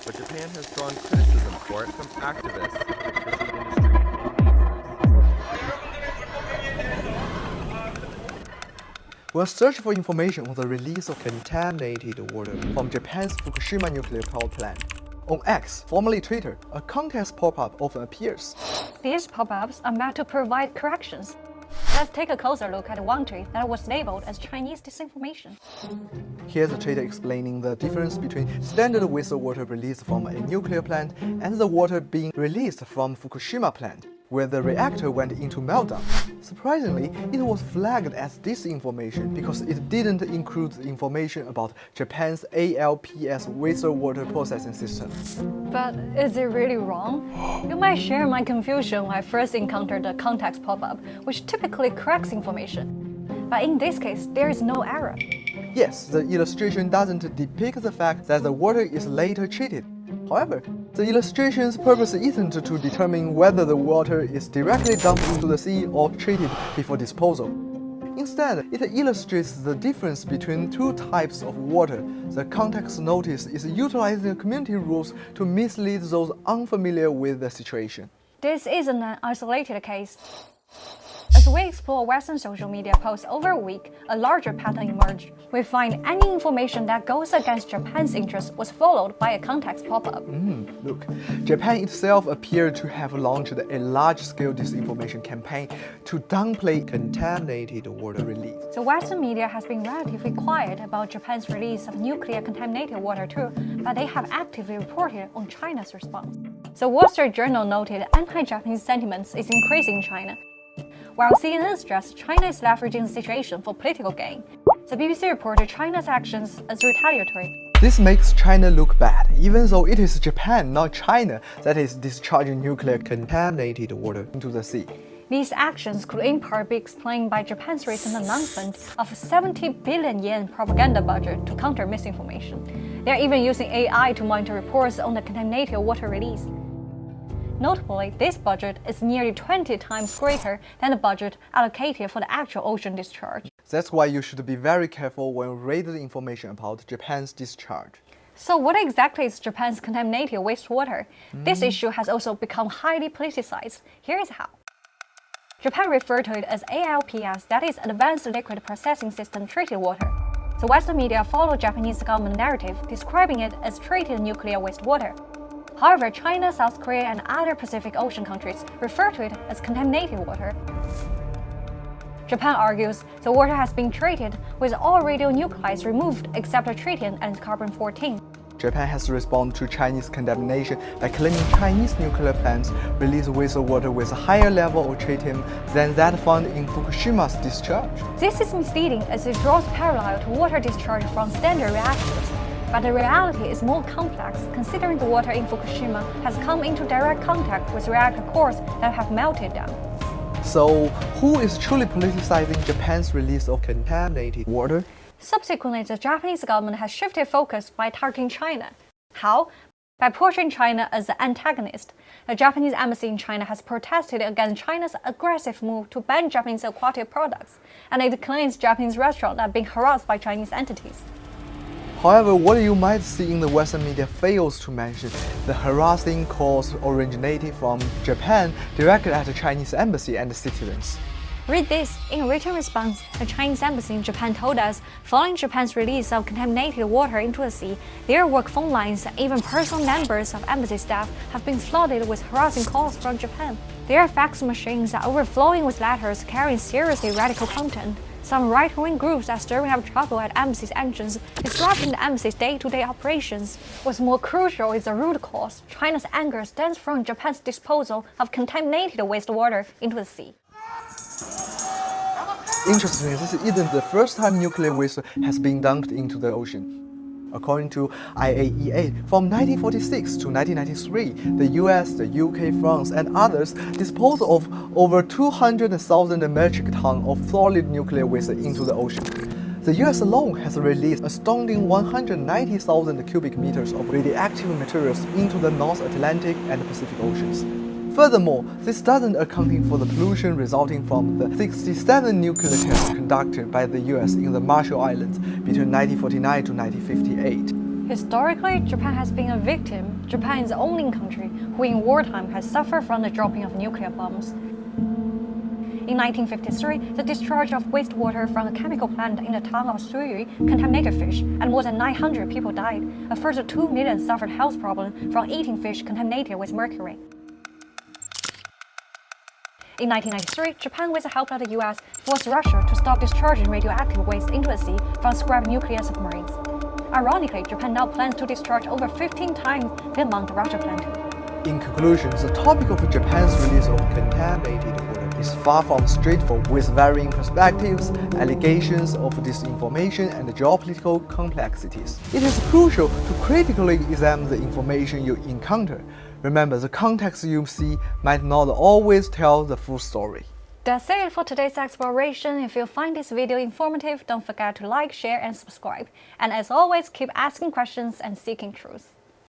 but Japan has drawn criticism for it from activists, fishing industry, and naturists. When searching for information on the release of contaminated water from Japan's Fukushima nuclear power plant, on X, formerly Twitter, a context pop-up often appears. These pop-ups are meant to provide corrections. Let's take a closer look at one tweet that was labeled as Chinese disinformation. Here's a tweet explaining the difference between standard wastewater released from a nuclear plant and the water being released from Fukushima plant, where the reactor went into meltdown. Surprisingly, it was flagged as disinformation because it didn't include the information about Japan's ALPS wastewater processing system. But is it really wrong? You might share my confusion when I first encountered the context pop-up, which typically corrects information. But in this case, there is no error. Yes, the illustration doesn't depict the fact that the water is later treated. However, the illustration's purpose isn't to determine whether the water is directly dumped into the sea or treated before disposal. Instead, it illustrates the difference between two types of water. The context notice is utilizing community rules to mislead those unfamiliar with the situation. This isn't an isolated case. As we explore Western social media posts over a week, a larger pattern emerged. We find any information that goes against Japan's interests was followed by a context pop-up. Look, Japan itself appeared to have launched a large-scale disinformation campaign to downplay contaminated water release. The Western media has been relatively quiet about Japan's release of nuclear contaminated water too, but they have actively reported on China's response. The Wall Street Journal noted anti-Japanese sentiments is increasing in China, while CNN stressed China is leveraging the situation for political gain. The BBC reported China's actions as retaliatory. This makes China look bad, even though it is Japan, not China, that is discharging nuclear contaminated water into the sea. These actions could in part be explained by Japan's recent announcement of a 70 billion yen propaganda budget to counter misinformation. They are even using AI to monitor reports on the contaminated water release. Notably, this budget is nearly 20 times greater than the budget allocated for the actual ocean discharge. That's why you should be very careful when reading information about Japan's discharge. So what exactly is Japan's contaminated wastewater? This issue has also become highly politicized. Here is how. Japan referred to it as ALPS, that is Advanced Liquid Processing System Treated Water. The Western media followed Japanese government narrative, describing it as treated nuclear wastewater. However, China, South Korea, and other Pacific Ocean countries refer to it as contaminated water. Japan argues the water has been treated with all radionuclides removed except tritium and carbon-14. Japan has responded to Chinese condemnation by claiming Chinese nuclear plants release wastewater with a higher level of tritium than that found in Fukushima's discharge. This is misleading as it draws parallel to water discharge from standard reactors. But the reality is more complex, considering the water in Fukushima has come into direct contact with reactor cores that have melted down. So, who is truly politicizing Japan's release of contaminated water? Subsequently, the Japanese government has shifted focus by targeting China. How? By portraying China as the antagonist. The Japanese embassy in China has protested against China's aggressive move to ban Japanese aquatic products, and it claims Japanese restaurants are being harassed by Chinese entities. However, what you might see in the Western media fails to mention the harassing calls originated from Japan directed at the Chinese embassy and citizens. Read this. In written response, the Chinese embassy in Japan told us, following Japan's release of contaminated water into the sea, their work phone lines and even personal numbers of embassy staff have been flooded with harassing calls from Japan. Their fax machines are overflowing with letters carrying seriously radical content. Some right-wing groups are stirring up trouble at embassy's entrance, disrupting the embassy's day-to-day operations. What's more crucial is the root cause. China's anger stems from Japan's disposal of contaminated wastewater into the sea. Interestingly, this isn't the first time nuclear waste has been dumped into the ocean. According to IAEA, from 1946 to 1993, the US, the UK, France, and others disposed of over 200,000 metric tons of solid nuclear waste into the ocean. The US alone has released a astounding 190,000 cubic meters of radioactive materials into the North Atlantic and Pacific Oceans. Furthermore, this doesn't account for the pollution resulting from the 67 nuclear tests conducted by the US in the Marshall Islands between 1949 to 1958. Historically, Japan has been a victim. Japan is the only country who in wartime has suffered from the dropping of nuclear bombs. In 1953, the discharge of wastewater from a chemical plant in the town of Suyu contaminated fish, and more than 900 people died. A further 2 million suffered health problems from eating fish contaminated with mercury. In 1993, Japan, with the help of the US, forced Russia to stop discharging radioactive waste into the sea from scrap nuclear submarines. Ironically, Japan now plans to discharge over 15 times the amount Russia planned to. In conclusion, the topic of Japan's release of contaminated water is far from straightforward, with varying perspectives, allegations of disinformation, and geopolitical complexities. It is crucial to critically examine the information you encounter. Remember, the context you see might not always tell the full story. That's it for today's exploration. If you find this video informative, don't forget to like, share, and subscribe. And as always, keep asking questions and seeking truth.